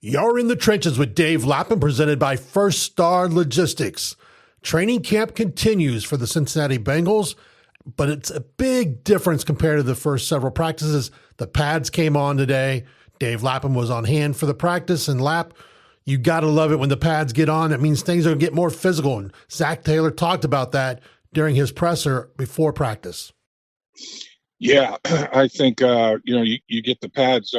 You're in the trenches with Dave Lapham, presented by First Star Logistics. Training camp continues for the Cincinnati Bengals, but it's a big difference compared to the first several practices. The pads came on today. Dave Lapham was on hand for the practice, and Lap, you got to love it when the pads get on. It means things are going to get more physical, and Zach Taylor talked about that during his presser before practice. Yeah, I think, you get the pads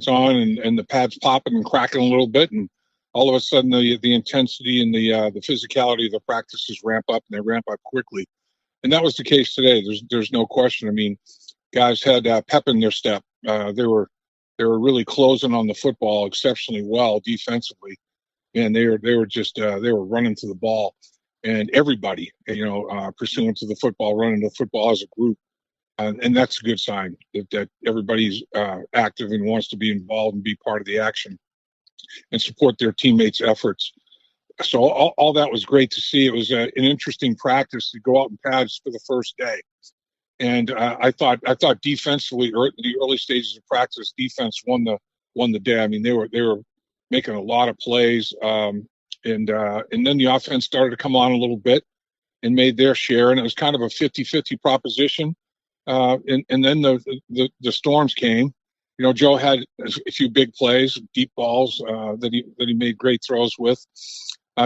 on and the pads popping and cracking a little bit, and all of a sudden the intensity and the physicality of the practices ramp up, and they ramp up quickly. And that was the case today. There's no question. I mean, guys had pep in their step. They were really closing on the football exceptionally well defensively, and they were just they were running to the ball, and everybody pursuing to the football, running to the football as a group. And that's a good sign that everybody's active and wants to be involved and be part of the action and support their teammates' efforts. So all that was great to see. It was an interesting practice to go out in pads for the first day. And I thought defensively, or the early stages of practice, defense won the day. I mean, they were making a lot of plays, and then the offense started to come on a little bit and made their share, and it was kind of a 50-50 proposition. And then the storms came. Joe had a few big plays, deep balls that he made great throws with.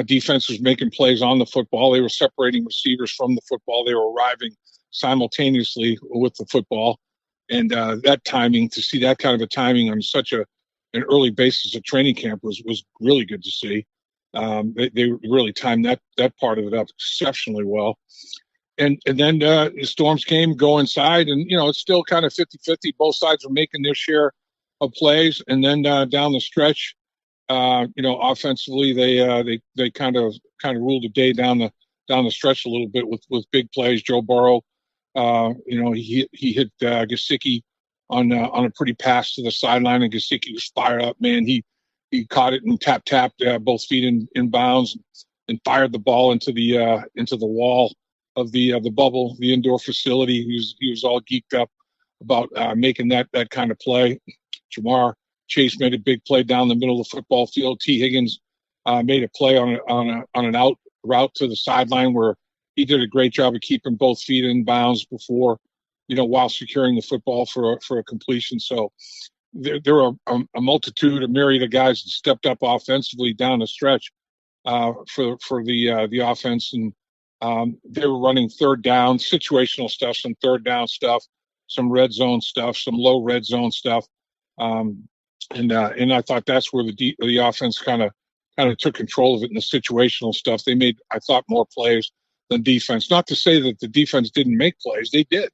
Defense was making plays on the football. They were separating receivers from the football. They were arriving simultaneously with the football, and that timing, to see that kind of a timing on such an early basis of training camp was really good to see. They really timed that part of it up exceptionally well. And then the storms came, go inside, and it's still kind of 50-50. Both sides were making their share of plays, and then down the stretch, offensively they kind of ruled the day down the stretch a little bit with big plays. Joe Burrow, he hit Gesicki on a pretty pass to the sideline, and Gesicki was fired up. Man, he caught it and tapped both feet in bounds and fired the ball into the wall of the bubble, the indoor facility. He was all geeked up about making that kind of play. Jamar Chase made a big play down the middle of the football field. T. Higgins made a play on an out route to the sideline where he did a great job of keeping both feet in bounds before, while securing the football for a completion. So there were a myriad of guys that stepped up offensively down the stretch for the offense, and they were running third down, situational stuff, some third down stuff, some red zone stuff, some low red zone stuff. And I thought that's where the offense kind of took control of it in the situational stuff. They made, I thought, more plays than defense. Not to say that the defense didn't make plays. They did.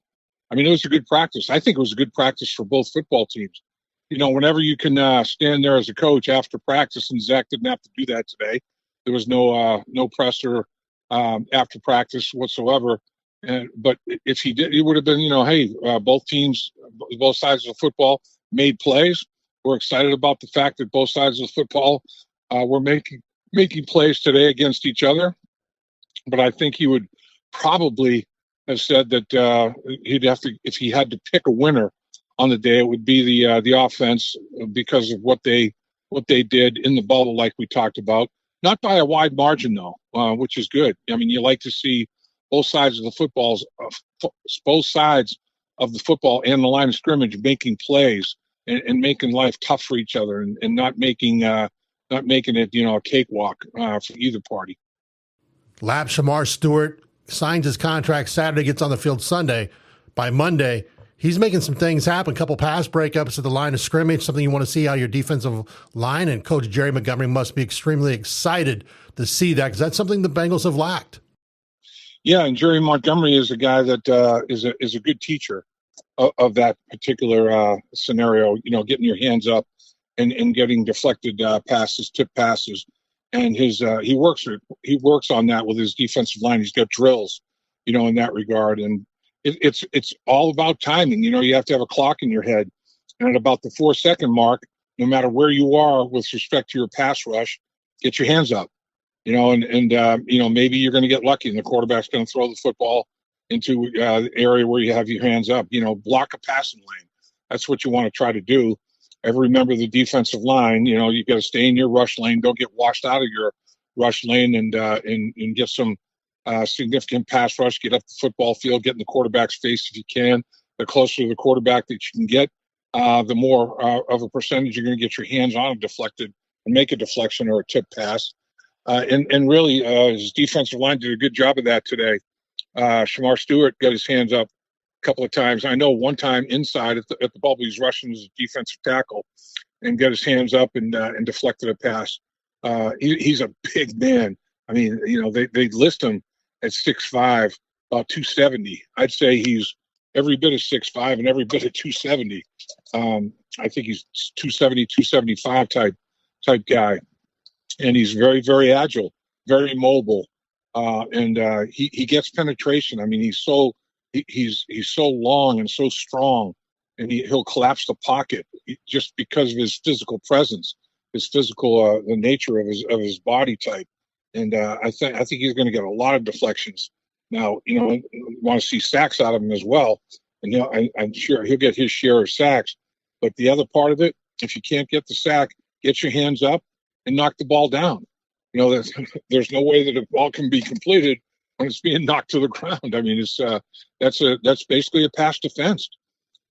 I mean, it was a good practice. I think it was a good practice for both football teams. Whenever you can stand there as a coach after practice, and Zach didn't have to do that today. There was no presser after practice whatsoever. But if he did, it would have been, both teams, both sides of the football made plays. We're excited about the fact that both sides of the football were making plays today against each other. But I think he would probably have said that he'd have to, if he had to pick a winner on the day, it would be the offense, because of what they did in the bubble, like we talked about. Not by a wide margin, though, which is good. I mean, you like to see both sides of the football and the line of scrimmage making plays and making life tough for each other, and not making it a cakewalk for either party. Lap Shamar Stewart signs his contract Saturday, gets on the field Sunday. By Monday, he's making some things happen. A couple pass breakups at the line of scrimmage, something you want to see out of your defensive line. And Coach Jerry Montgomery must be extremely excited to see that, because that's something the Bengals have lacked. Yeah, and Jerry Montgomery is a guy that is a good teacher of that particular scenario. Getting your hands up and getting deflected passes, tip passes, and he works on that with his defensive line. He's got drills, in that regard, and it's all about timing. You have to have a clock in your head, and at about the 4-second mark, no matter where you are with respect to your pass rush, get your hands up. Maybe you're going to get lucky, and the quarterback's going to throw the football into the area where you have your hands up. Block a passing lane. That's what you want to try to do. every member of the defensive line, you got to stay in your rush lane. Don't get washed out of your rush lane, and get some significant pass rush. Get up the football field, get in the quarterback's face if you can. The closer to the quarterback that you can get, the more of a percentage you're going to get your hands on him deflected and make a deflection or a tip pass. And really, his defensive line did a good job of that today. Shamar Stewart got his hands up a couple of times. I know one time inside at the bubble, he's rushing as a defensive tackle and got his hands up and deflected a pass. He's a big man. I mean, they list him at 6'5", about 270. I'd say he's every bit of 6'5" and every bit of 270. I think he's 270, 275 type guy. And he's very, very agile, very mobile. And he gets penetration. I mean, he's so long and so strong, and he'll collapse the pocket just because of his physical presence, his physical the nature of his body type. And I think he's going to get a lot of deflections. Now, want to see sacks out of him as well, and I'm sure he'll get his share of sacks. But the other part of it, if you can't get the sack, get your hands up and knock the ball down. There's no way that a ball can be completed when it's being knocked to the ground. I mean, that's basically a pass defense.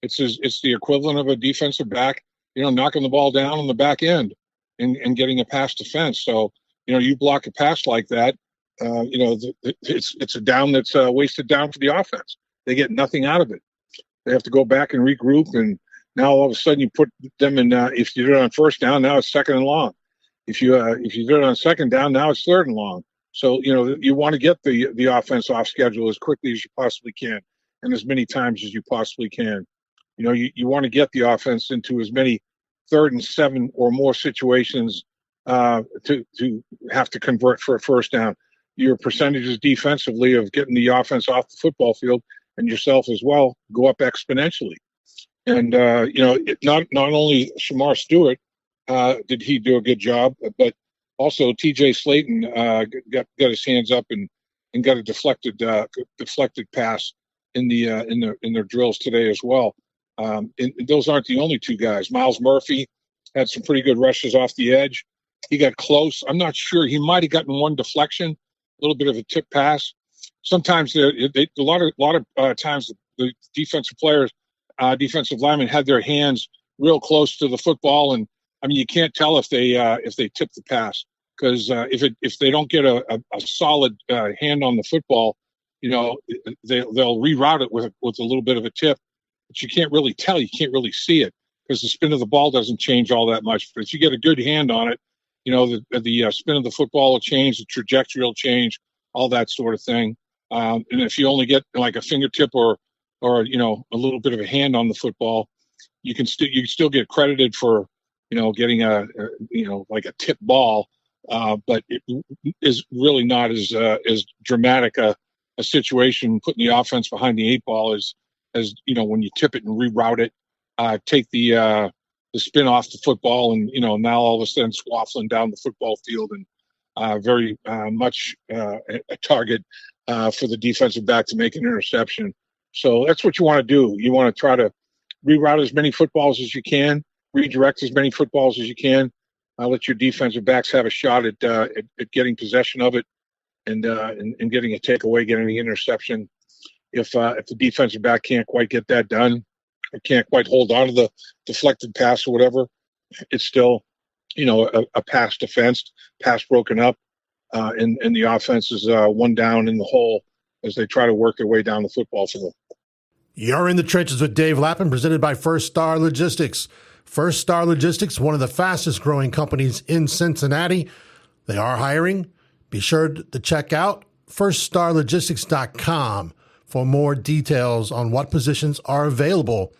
It's the equivalent of a defensive back, knocking the ball down on the back end and getting a pass defense. So, you block a pass like that, it's a down that's a wasted down for the offense. They get nothing out of it. They have to go back and regroup, and now all of a sudden you put them in. If you do it on first down, now it's second and long. If you do it on second down, now it's third and long. So you want to get the offense off schedule as quickly as you possibly can, and as many times as you possibly can. You want to get the offense into as many 3rd and 7 or more situations to have to convert for a first down. Your percentages defensively of getting the offense off the football field and yourself as well go up exponentially. And not only Shamar Stewart did he do a good job, but also T.J. Slayton got his hands up and got a deflected pass in their drills today as well. And those aren't the only two guys. Miles Murphy had some pretty good rushes off the edge. He got close. I'm not sure. He might have gotten one deflection, a little bit of a tip pass. Sometimes a lot of times the defensive players, defensive linemen had their hands real close to the football, and I mean you can't tell if they tip the pass, because if they don't get a solid hand on the football, they'll reroute it with a little bit of a tip, but you can't really tell. You can't really see it because the spin of the ball doesn't change all that much. But if you get a good hand on it, the spin of the football will change, the trajectory will change, all that sort of thing. And if you only get like a fingertip or a little bit of a hand on the football, you can still get credited for getting a tip ball, but it is really not as dramatic a situation putting the offense behind the 8 ball as when you tip it and reroute it, take the spin off the football, and now all of a sudden swaffling down the football field, and very much a target for the defensive back to make an interception. So that's what you want to do. You want to try to reroute as many footballs as you can, redirect as many footballs as you can. Let your defensive backs have a shot at getting possession of it and getting a takeaway, getting the interception. If the defensive back can't quite get that done, or can't quite hold on to the deflected pass or whatever, it's still, a pass defense, pass broken up, and the offense is one down in the hole as they try to work their way down the football field. You're in the trenches with Dave Lapham, presented by First Star Logistics. First Star Logistics, one of the fastest growing companies in Cincinnati. They are hiring. Be sure to check out firststarlogistics.com for more details on what positions are available.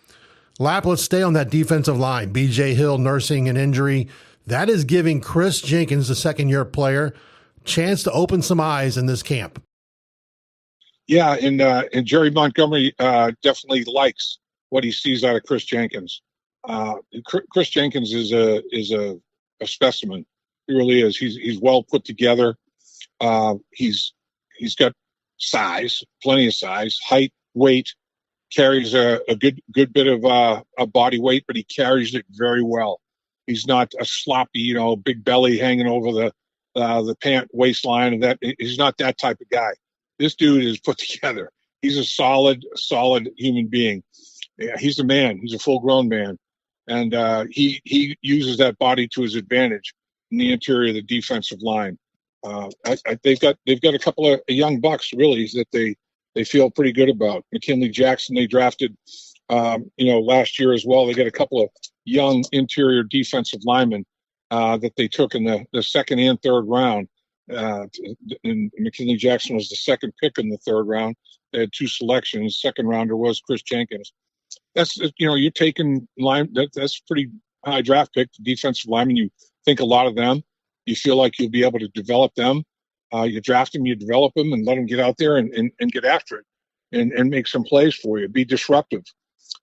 Lap, let's stay on that defensive line. B.J. Hill nursing an injury. That is giving Chris Jenkins, the second-year player, chance to open some eyes in this camp. Yeah, and Jerry Montgomery definitely likes what he sees out of Chris Jenkins. Chris Jenkins is a specimen. He really is. He's well put together. He's got size, plenty of size, height, weight, carries a good bit of a body weight, but he carries it very well. He's not a sloppy, big belly hanging over the pant waistline, and that he's not that type of guy. This dude is put together. He's a solid human being. Yeah, he's a man. He's a full-grown man, and he uses that body to his advantage in the interior of the defensive line. They've got a couple of young bucks really that they feel pretty good about. McKinley Jackson they drafted, last year as well. They got a couple of young interior defensive linemen that they took in the second and third round. And McKinley Jackson was the second pick in the third round. They had two selections. Second rounder was Chris Jenkins. That's you're taking line. That's pretty high draft pick. The defensive lineman. You think a lot of them. You feel like you'll be able to develop them. You draft them, you develop them, and let them get out there and get after it, and make some plays for you. Be disruptive.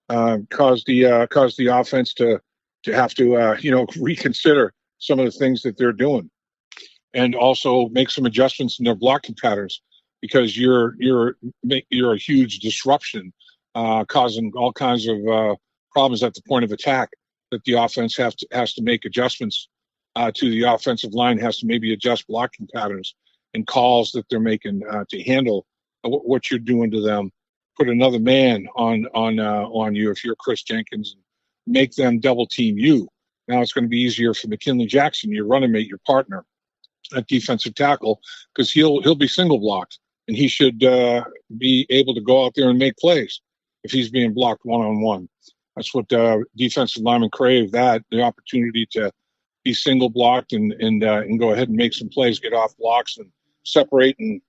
Cause the offense to have to reconsider some of the things that they're doing, and also make some adjustments in their blocking patterns, because you're a huge disruption, causing all kinds of problems at the point of attack that the offense has to make adjustments to. The offensive line has to maybe adjust blocking patterns and calls that they're making to handle what you're doing to them. Put another man on you if you're Chris Jenkins, make them double team you. Now it's going to be easier for McKinley Jackson, your running mate, your partner at defensive tackle, because he'll be single blocked, and he should be able to go out there and make plays if he's being blocked one-on-one. That's what defensive linemen crave, the opportunity to be single blocked and go ahead and make some plays, get off blocks and separate and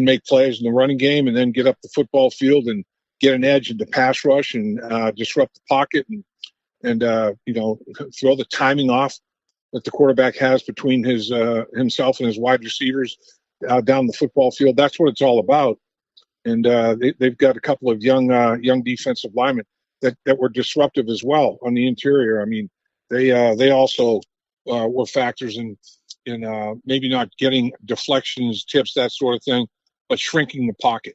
make plays in the running game, and then get up the football field and get an edge in the pass rush and disrupt the pocket and throw the timing off that the quarterback has between himself and his wide receivers down the football field. That's what it's all about. And they've got a couple of young defensive linemen that were disruptive as well on the interior. I mean, they also were factors in maybe not getting deflections, tips, that sort of thing, but shrinking the pocket.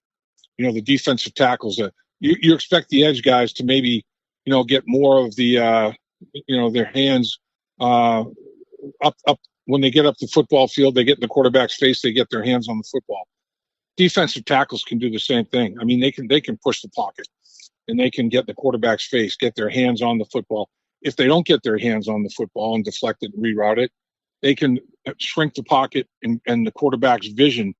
The defensive tackles. You expect the edge guys to maybe get more of the their hands up when they get up the football field. They get in the quarterback's face. They get their hands on the football. Defensive tackles can do the same thing. I mean, they can push the pocket, and they can get in the quarterback's face, get their hands on the football. If they don't get their hands on the football and deflect it and reroute it, they can shrink the pocket and the quarterback's vision,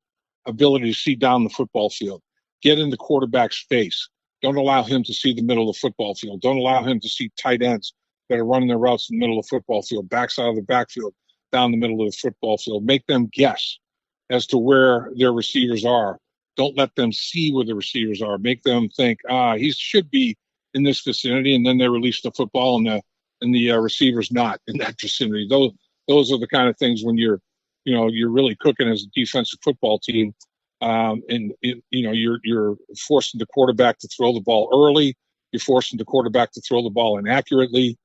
ability to see down the football field. Get in the quarterback's face. Don't allow him to see the middle of the football field. Don't allow him to see tight ends that are running their routes in the middle of the football field, backside of the backfield, down the middle of the football field. Make them guess as to where their receivers are. Don't let them see where the receivers are. Make them think, he should be in this vicinity, and then they release the football and the receiver's not in that vicinity. Those are the kind of things when you're really cooking as a defensive football team. You're forcing the quarterback to throw the ball early. You're forcing the quarterback to throw the ball inaccurately.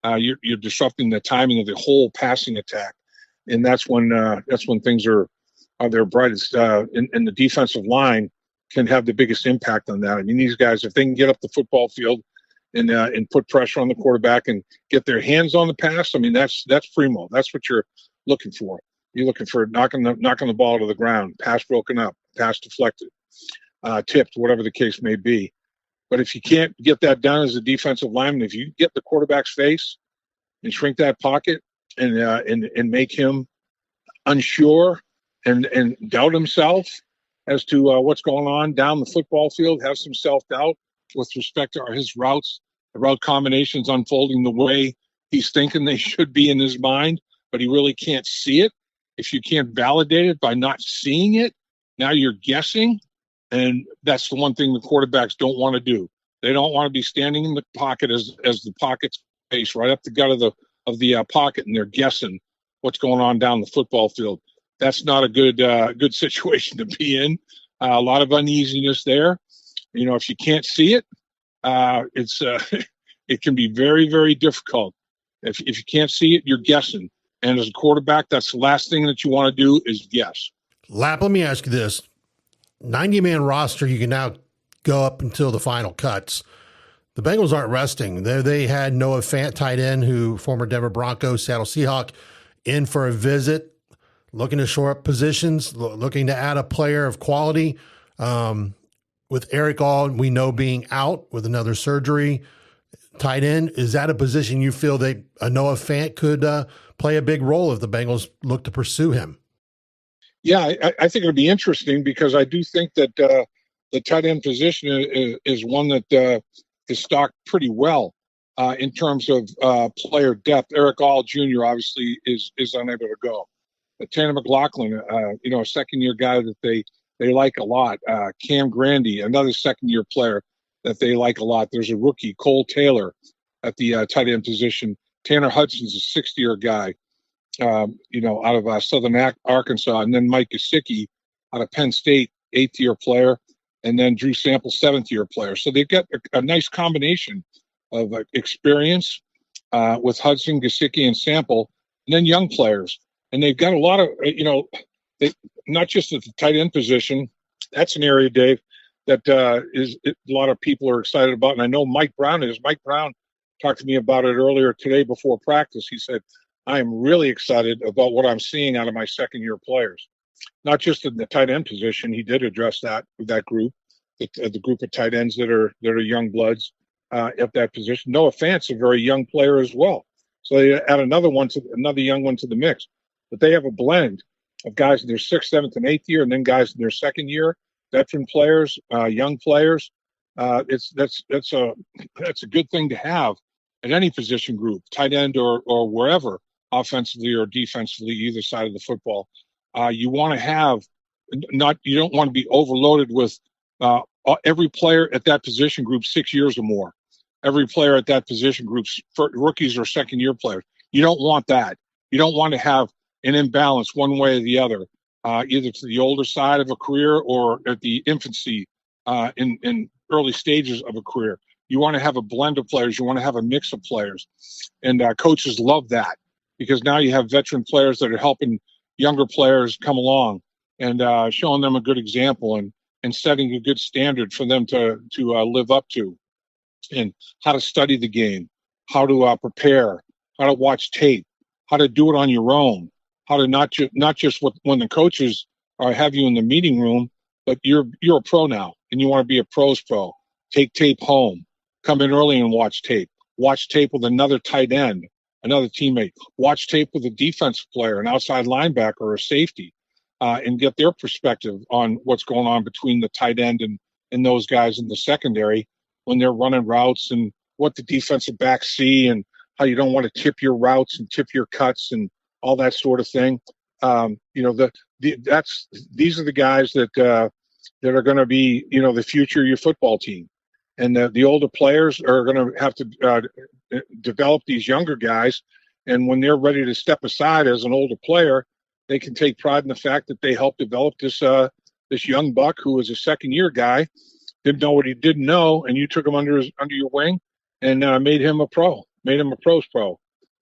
You're disrupting the timing of the whole passing attack, and that's when things are their brightest. And the defensive line can have the biggest impact on that. I mean, these guys, if they can get up the football field and put pressure on the quarterback and get their hands on the pass, I mean, that's primo. That's what you're looking for. You're looking for knocking the ball to the ground, pass broken up, pass deflected, tipped, whatever the case may be. But if you can't get that done as a defensive lineman, if you get the quarterback's face and shrink that pocket and make him unsure and doubt himself as to what's going on down the football field, have some self-doubt with respect to his routes, the route combinations unfolding the way he's thinking they should be in his mind, but he really can't see it. If you can't validate it by not seeing it, now you're guessing, and that's the one thing the quarterbacks don't want to do. They don't want to be standing in the pocket as the pocket's face right up the gut of the pocket, and they're guessing what's going on down the football field. That's not a good situation to be in. A lot of uneasiness there. If you can't see it, it can be very, very difficult. If you can't see it, you're guessing. And as a quarterback, that's the last thing that you want to do is guess. Lap, let me ask you this. 90-man roster, you can now go up until the final cuts. The Bengals aren't resting. They had Noah Fant, tight end, who former Denver Broncos, Seattle Seahawk, in for a visit, looking to shore up positions, looking to add a player of quality. With Eric All, we know, being out with another surgery, tight end, is that a position you feel that Noah Fant could play a big role if the Bengals look to pursue him? Yeah, I think it'll be interesting because I do think that the tight end position is one that is stocked pretty well in terms of player depth. Eric All Jr. obviously is unable to go. Tanner McLaughlin, a second-year guy that they like a lot. Cam Grandy, another second-year player that they like a lot. There's a rookie, Cole Taylor, at the tight end position. Tanner Hudson's a sixth-year guy, out of Southern Arkansas. And then Mike Gesicki out of Penn State, eighth-year player. And then Drew Sample, seventh-year player. So they've got a nice combination of experience with Hudson, Gesicki, and Sample, and then young players. And they've got a lot of, not just at the tight end position. That's an area, Dave, that a lot of people are excited about. And I know Mike Brown is. Mike Brown talked to me about it earlier today before practice. He said, I am really excited about what I'm seeing out of my second-year players. Not just in the tight end position. He did address that group, the group of tight ends that are young bloods at that position. Noah Fant's a very young player as well. So they add another young one to the mix. But they have a blend of guys in their sixth, seventh, and eighth year, and then guys in their second year, veteran players, young players. That's a good thing to have at any position group, tight end or wherever, offensively or defensively, either side of the football. You want to have you don't want to be overloaded with every player at that position group 6 years or more. Every player at that position group, rookies or second-year players. You don't want that. You don't want to have an imbalance one way or the other, either to the older side of a career or at the infancy in early stages of a career. You want to have a blend of players. You want to have a mix of players. And coaches love that because now you have veteran players that are helping younger players come along and showing them a good example and setting a good standard for them to live up to, and how to study the game, how to prepare, how to watch tape, how to do it on your own, how to not just when the coaches have you in the meeting room, but you're a pro now and you want to be a pro's pro. Take tape home, come in early and watch tape with another tight end, another teammate, watch tape with a defensive player, an outside linebacker or a safety, and get their perspective on what's going on between the tight end and those guys in the secondary when they're running routes, and what the defensive backs see, and how you don't want to tip your routes and tip your cuts and all that sort of thing. These are the guys that are going to be, the future of your football team. And the older players are going to have to develop these younger guys. And when they're ready to step aside as an older player, they can take pride in the fact that they helped develop this young buck who was a second-year guy, didn't know what he didn't know, and you took him under your wing and made him a pro, made him a pro's pro.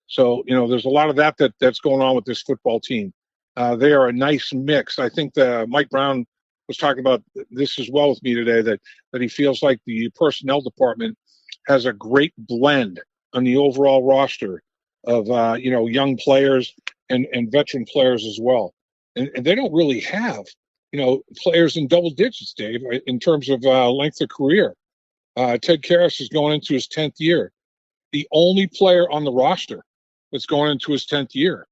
So, there's a lot of that's going on with this football team. They are a nice mix. I think Mike Brown was talking about this as well with me today, that he feels like the personnel department has a great blend on the overall roster of, young players and veteran players as well. And they don't really have, players in double digits, Dave, in terms of length of career. Ted Karras is going into his 10th year. The only player on the roster that's going into his 10th year.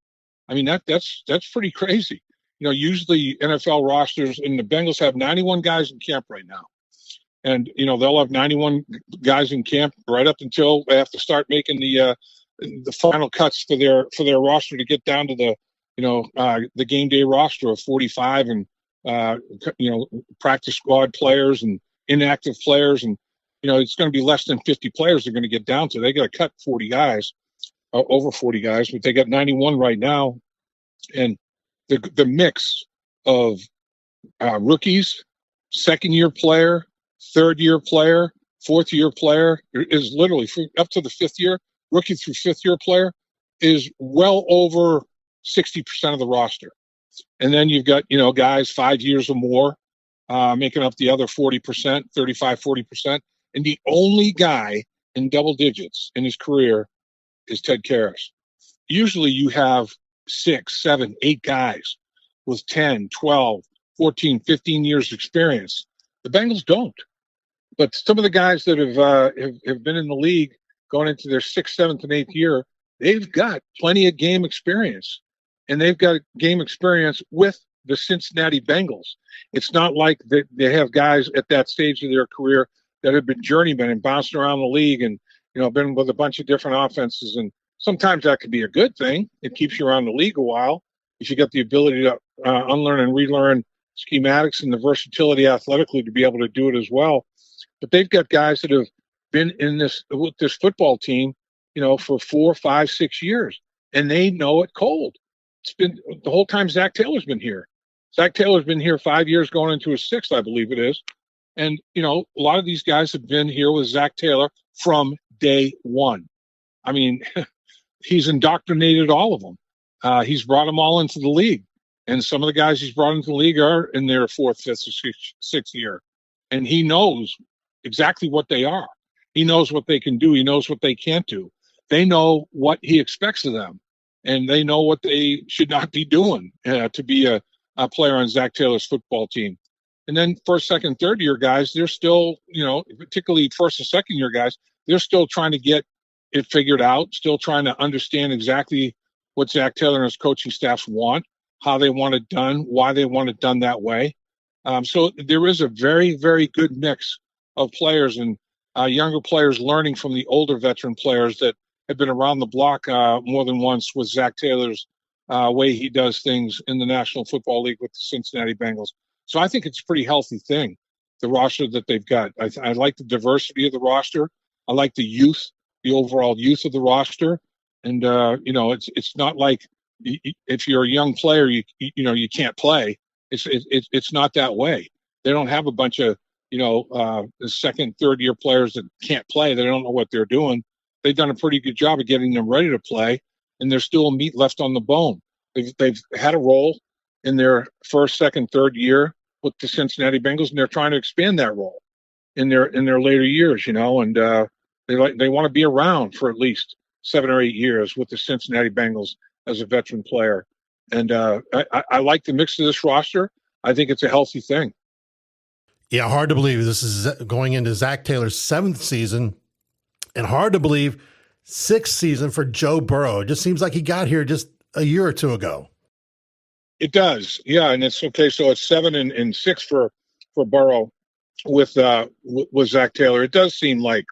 I mean, that's pretty crazy. Usually NFL rosters, and the Bengals have 91 guys in camp right now. And, they'll have 91 guys in camp right up until they have to start making the final cuts for their roster to get down to the game day roster of 45 and, practice squad players and inactive players. And, it's going to be less than 50 players they're going to get down to. They got to cut 40 guys, over 40 guys, but they got 91 right now. And the mix of rookies, second-year player, third-year player, fourth-year player is literally up to the fifth year, rookie through fifth-year player is well over 60% of the roster. And then you've got, guys 5 years or more, making up the other 40%, 35, 40%. And the only guy in double digits in his career is Ted Karras. Usually you have 6, 7, 8 guys with 10, 12, 14, 15 years experience. The Bengals don't. But some of the guys that have been in the league going into their 6th, 7th, and 8th year, they've got plenty of game experience. And they've got game experience with the Cincinnati Bengals. It's not like they have guys at that stage of their career that have been journeymen and bouncing around the league and, been with a bunch of different offenses. And sometimes that could be a good thing. It keeps you around the league a while if you got the ability to unlearn and relearn schematics and the versatility athletically to be able to do it as well. But they've got guys that have been with this football team, for 4, 5, 6 years, and they know it cold. It's been the whole time Zach Taylor's been here. Zach Taylor's been here 5 years, going into his 6th, I believe it is. And a lot of these guys have been here with Zach Taylor from day one. I mean, he's indoctrinated all of them. He's brought them all into the league, and some of the guys he's brought into the league are in their 4th, 5th, or 6th year, and he knows exactly what they are. He knows what they can do. He knows what they can't do. They know what he expects of them, and they know what they should not be doing to be a player on Zach Taylor's football team. And then 1st, 2nd, 3rd year guys, they're still, particularly 1st and 2nd year guys, they're still trying to get it figured out, still trying to understand exactly what Zach Taylor and his coaching staffs want, how they want it done, why they want it done that way. So there is a very, very good mix of players and younger players learning from the older veteran players that have been around the block more than once with Zach Taylor's way he does things in the National Football League with the Cincinnati Bengals. So I think it's a pretty healthy thing, the roster that they've got. I like the diversity of the roster. I like the youth, the overall youth of the roster. And, it's not like if you're a young player, you can't play. It's not that way. They don't have a bunch of, the 2nd, 3rd year players that can't play. They don't know what they're doing. They've done a pretty good job of getting them ready to play, and there's still meat left on the bone. They've had a role in their 1st, 2nd, 3rd year with the Cincinnati Bengals, and they're trying to expand that role in their later years, and they want to be around for at least 7 or 8 years with the Cincinnati Bengals as a veteran player. And I like the mix of this roster. I think it's a healthy thing. Yeah, hard to believe this is going into Zach Taylor's 7th season, and hard to believe 6th season for Joe Burrow. It just seems like he got here just a year or two ago. It does, yeah, and it's okay. So it's 7 and 6 for Burrow with Zach Taylor. It does seem like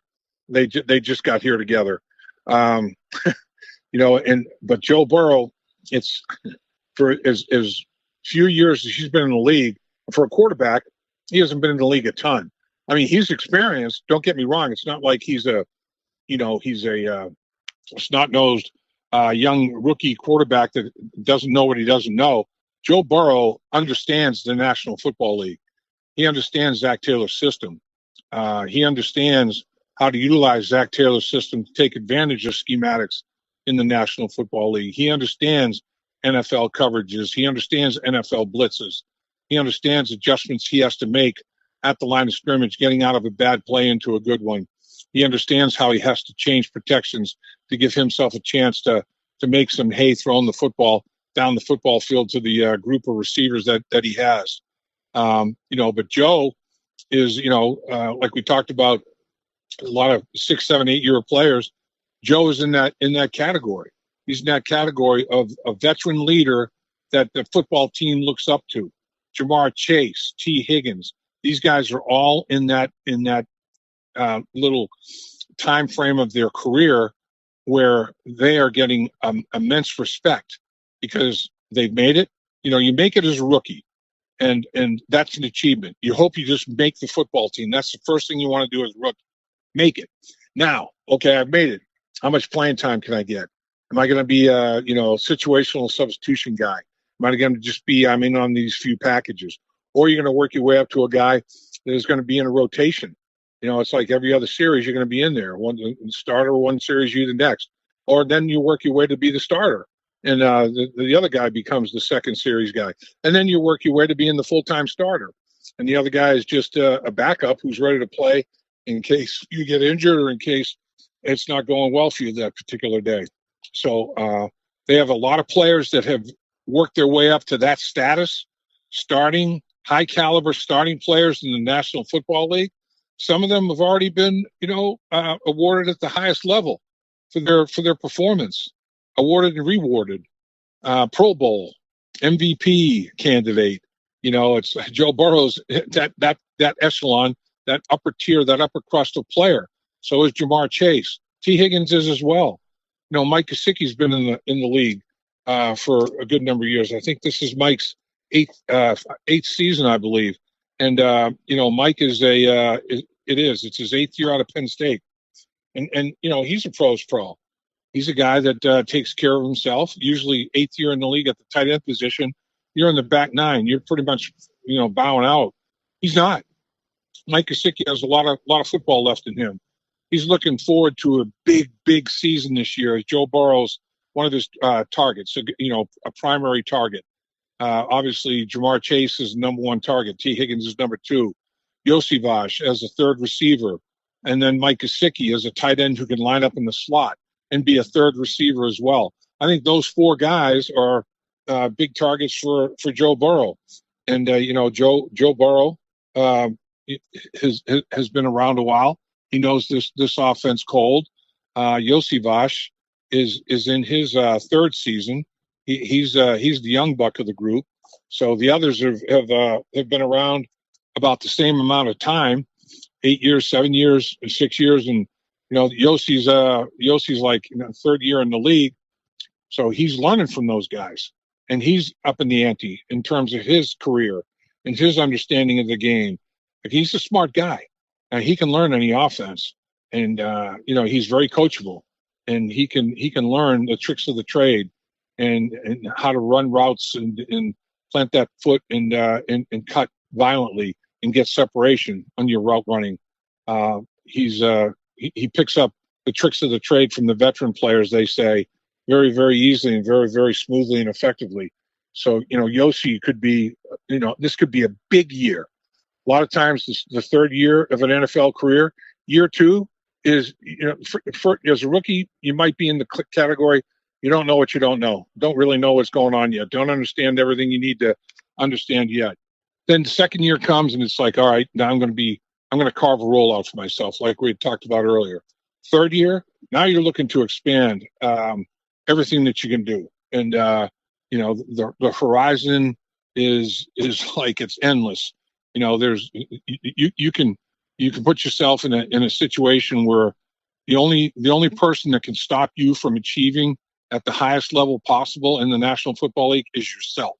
they just got here together, but Joe Burrow, it's for as few years as he's been in the league for a quarterback. He hasn't been in the league a ton. I mean, he's experienced. Don't get me wrong. It's not like he's a snot-nosed young rookie quarterback that doesn't know what he doesn't know. Joe Burrow understands the National Football League. He understands Zach Taylor's system. He understands how to utilize Zach Taylor's system to take advantage of schematics in the National Football League. He understands NFL coverages. He understands NFL blitzes. He understands adjustments he has to make at the line of scrimmage, getting out of a bad play into a good one. He understands how he has to change protections to give himself a chance to make some hay throwing the football down the football field to the group of receivers that he has. But Joe is, like we talked about, a lot of 6, 7, 8 year players. Joe is in that category. He's in that category of a veteran leader that the football team looks up to. Jamar Chase, T. Higgins, these guys are all in that little time frame of their career where they are getting immense respect because they've made it. You make it as a rookie, and that's an achievement. You hope you just make the football team. That's the first thing you want to do as a rookie. Make it. Now, okay, I've made it. How much playing time can I get? Am I going to be a situational substitution guy? Am I going to just be I'm in on these few packages? Or you're going to work your way up to a guy that is going to be in a rotation. It's like every other series you're going to be in there. One starter, one series you the next. Or then you work your way to be the starter. And the other guy becomes the second series guy. And then you work your way to being the full-time starter. and the other guy is just a backup who's ready to play in case you get injured or in case it's not going well for you that particular day. So they have a lot of players that have worked their way up to that status, starting high caliber starting players in the National Football League. Some of them have already been, awarded at the highest level for their performance, awarded and rewarded. Pro Bowl, MVP candidate. It's Joe Burrow's that echelon, that upper tier, that upper crust of player. So is Jamar Chase. T. Higgins is as well. Mike Gesicki's been in the league for a good number of years. I think this is Mike's eighth season, I believe. And Mike is it's his 8th year out of Penn State, and he's a pro's pro. He's a guy that takes care of himself. Usually 8th year in the league at the tight end position. You're in the back nine. You're pretty much bowing out. He's not. Mike Gesicki has a lot of football left in him. He's looking forward to a big season this year as Joe Burrow's one of his targets, a primary target. Obviously, Jamar Chase is number 1 target. T. Higgins is number 2. Yosivas as a 3rd receiver. And then Mike Gesicki as a tight end who can line up in the slot and be a 3rd receiver as well. I think those 4 guys are big targets for Joe Burrow. And, Joe Burrow has been around a while. He knows this offense cold. Yosivas is in his 3rd season. He's the young buck of the group. So the others have been around about the same amount of time, 8 years, 7 years, 6 years. And, Yossi's like 3rd year in the league. So he's learning from those guys, and he's up in the ante in terms of his career and his understanding of the game. Like, he's a smart guy, and he can learn any offense. And, he's very coachable, and he can learn the tricks of the trade and how to run routes and plant that foot and cut violently and get separation on your route running. He picks up the tricks of the trade from the veteran players, they say, very, very easily and very, very smoothly and effectively. So, Yossi could be, this could be a big year. A lot of times the 3rd year of an NFL career, year 2 is, as a rookie, you might be in the category, you don't know what you don't know. Don't really know what's going on yet. Don't understand everything you need to understand yet. Then the 2nd year comes and it's like, all right, now I'm going to carve a role out for myself, like we had talked about earlier. 3rd year, now you're looking to expand everything that you can do. And, the horizon is like, it's endless. There's, you can put yourself in a situation where the only person that can stop you from achieving at the highest level possible in the National Football League is yourself.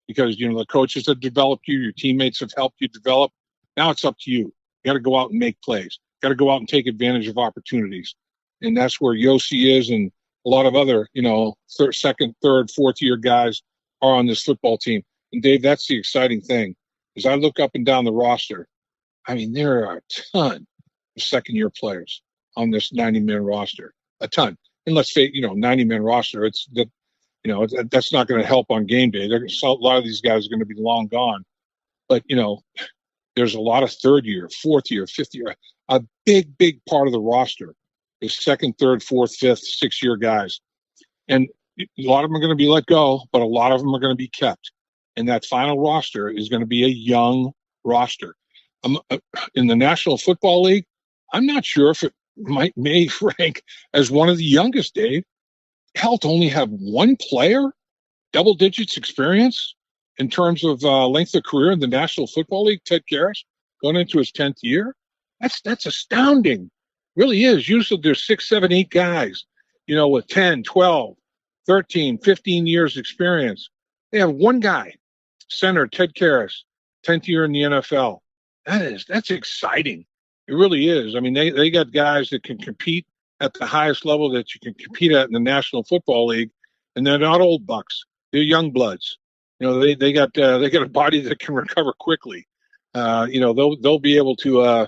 Because, the coaches have developed you, your teammates have helped you develop. Now it's up to you. You got to go out and make plays. Got to go out and take advantage of opportunities. And that's where Yossi is, and a lot of other, 2nd, 3rd, 4th year guys are on this football team. And Dave, that's the exciting thing. As I look up and down the roster, I mean, there are a ton of 2nd year players on this 90-man roster. A ton. And let's say, 90-man roster, it's that, that's not going to help on game day. A lot of these guys are going to be long gone. But, there's a lot of 3rd year, 4th year, 5th year. A big part of the roster is 2nd, 3rd, 4th, 5th, 6th year guys. And a lot of them are going to be let go, but a lot of them are going to be kept. And that final roster is going to be a young roster. In the National Football League, I'm not sure if it may rank as one of the youngest, Dave. Hell, to only have 1 player, double digits experience in terms of length of career in the National Football League, Ted Karras, going into his 10th year. That's astounding. Really is. Usually there's 6, 7, 8 guys, with 10, 12, 13, 15 years experience. They have 1 guy, center Ted Karras, 10th year in the NFL. That's exciting. It really is. I mean, they got guys that can compete at the highest level that you can compete at in the National Football League, and they're not old bucks. They're young bloods. They got a body that can recover quickly. They'll be able to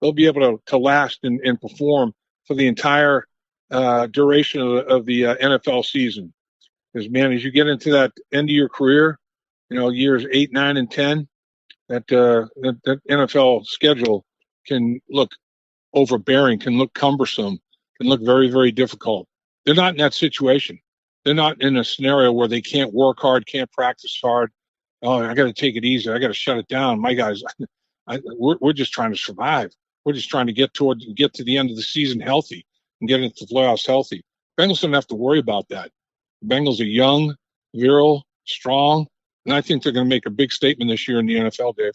to last and perform for the entire duration of the NFL season. Because, man, as you get into that end of your career, years 8, 9, and 10, that NFL schedule can look overbearing, can look cumbersome, can look very, very difficult. They're not in that situation. They're not in a scenario where they can't work hard, can't practice hard. Oh, I got to take it easy. I got to shut it down. My guys, we're just trying to survive. We're just trying to get to the end of the season healthy and get into the playoffs healthy. Bengals don't have to worry about that. The Bengals are young, virile, strong, and I think they're going to make a big statement this year in the NFL, Dave.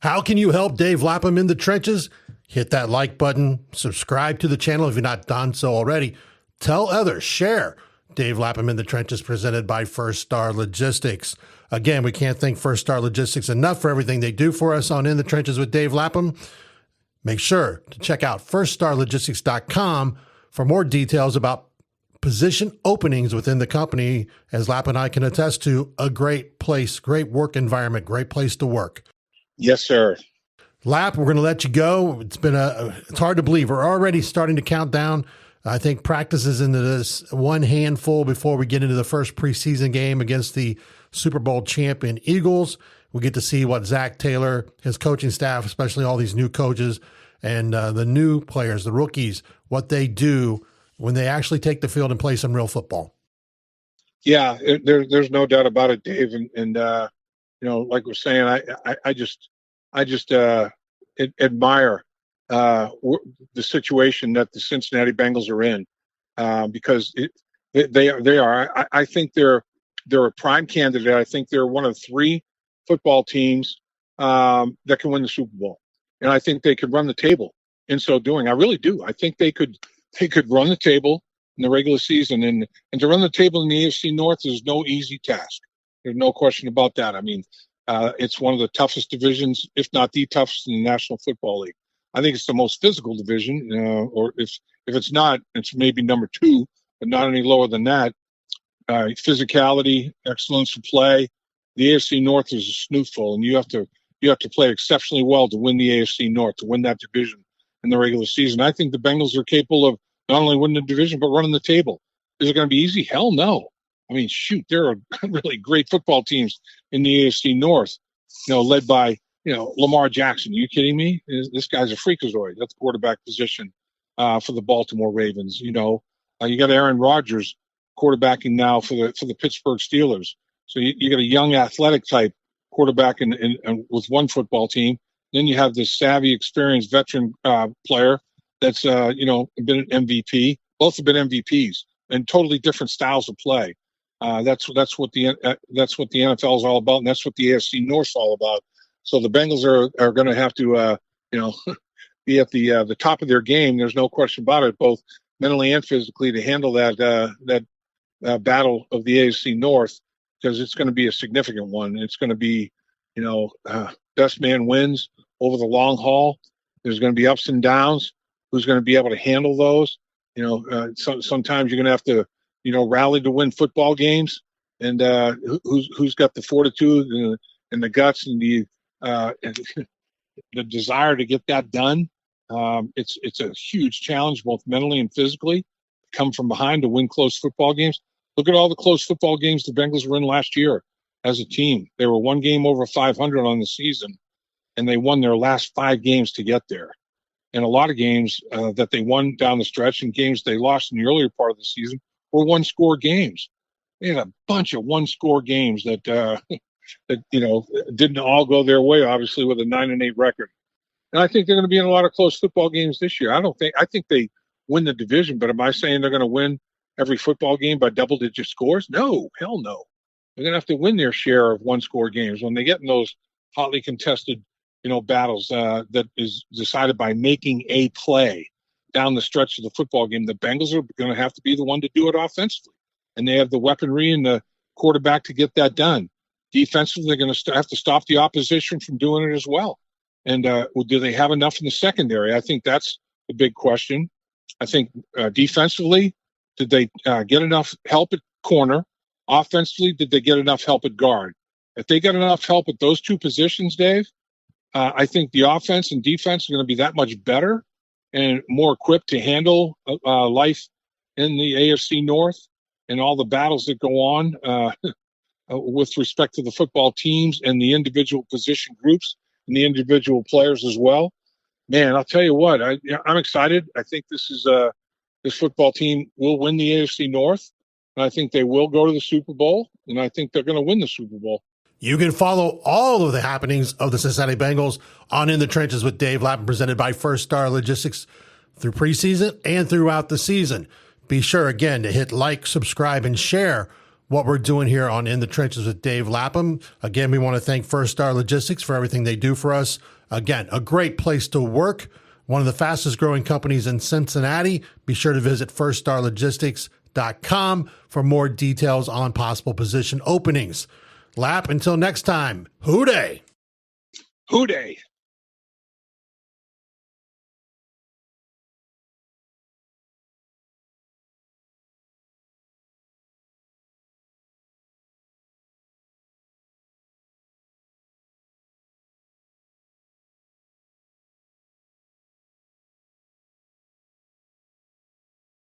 How can you help Dave Lapham in the trenches? Hit that like button, subscribe to the channel if you're not done so already. Tell others, share. Dave Lapham in the Trenches presented by First Star Logistics. Again, we can't thank First Star Logistics enough for everything they do for us on In the Trenches with Dave Lapham. Make sure to check out firststarlogistics.com for more details about position openings within the company. As Lapham and I can attest to, a great place, great work environment, great place to work. Yes, sir. Lap, we're going to let you go. It's hard to believe. We're already starting to count down. I think practices into this one handful before we get into the first preseason game against the Super Bowl champion Eagles. We get to see what Zach Taylor, his coaching staff, especially all these new coaches and the new players, the rookies, what they do when they actually take the field and play some real football. Yeah, there's no doubt about it, Dave. And like we're saying, I just admire the situation that the Cincinnati Bengals are in, because they are. I think they're a prime candidate. I think they're one of 3 football teams that can win the Super Bowl, and I think they could run the table in so doing. I really do. I think they could run the table in the regular season, and to run the table in the AFC North is no easy task. There's no question about that. I mean, it's one of the toughest divisions, if not the toughest in the National Football League. I think it's the most physical division, or if it's not, it's maybe number 2, but not any lower than that. Physicality, excellence of play. The AFC North is a snootful, and you have to play exceptionally well to win the AFC North, to win that division in the regular season. I think the Bengals are capable of not only winning the division but running the table. Is it going to be easy? Hell no. I mean, shoot, there are really great football teams in the AFC North, led by Lamar Jackson. Are you kidding me? This guy's a freakazoid. That's the quarterback position for the Baltimore Ravens. You got Aaron Rodgers quarterbacking now for the Pittsburgh Steelers. So you got a young athletic type quarterback in with one football team. Then you have this savvy, experienced veteran player that's been an MVP. Both have been MVPs and totally different styles of play. That's what the NFL is all about, and that's what the AFC North is all about. So the Bengals are going to have to be at the top of their game. There's no question about it, both mentally and physically, to handle that battle of the AFC North, because it's going to be a significant one. It's going to be best man wins over the long haul. There's going to be ups and downs. Who's going to be able to handle those? Sometimes you're going to have to rally to win football games, and who's got the fortitude and the guts and the desire to get that done. It's a huge challenge, both mentally and physically, to come from behind to win close football games. Look at all the close football games the Bengals were in last year as a team. They were one game over 500 on the season, and they won their last 5 games to get there. And a lot of games that they won down the stretch and games they lost in the earlier part of the season were one-score games. They had a bunch of one-score games that didn't all go their way, obviously, with a 9-8 record. And I think they're going to be in a lot of close football games this year. I think they win the division, but am I saying they're going to win every football game by double-digit scores? No, hell no. They're going to have to win their share of one-score games when they get in those hotly contested, battles that is decided by making a play down the stretch of the football game. The Bengals are going to have to be the one to do it offensively, and they have the weaponry and the quarterback to get that done. Defensively, they're going to have to stop the opposition from doing it as well. And do they have enough in the secondary? I think that's the big question. I think defensively, did they get enough help at corner? Offensively, did they get enough help at guard? If they get enough help at those 2 positions, Dave, I think the offense and defense are going to be that much better and more equipped to handle life in the AFC North and all the battles that go on. with respect to the football teams and the individual position groups and the individual players as well. Man, I'll tell you what, I'm excited. I think this football team will win the AFC North, and I think they will go to the Super Bowl, and I think they're going to win the Super Bowl. You can follow all of the happenings of the Cincinnati Bengals on In the Trenches with Dave Lapham, presented by First Star Logistics through preseason and throughout the season. Be sure, again, to hit like, subscribe, and share what we're doing here on In the Trenches with Dave Lapham. Again, we want to thank First Star Logistics for everything they do for us. Again, a great place to work, one of the fastest growing companies in Cincinnati. Be sure to visit firststarlogistics.com for more details on possible position openings. Lap, until next time, hoo-day. Hoo-day.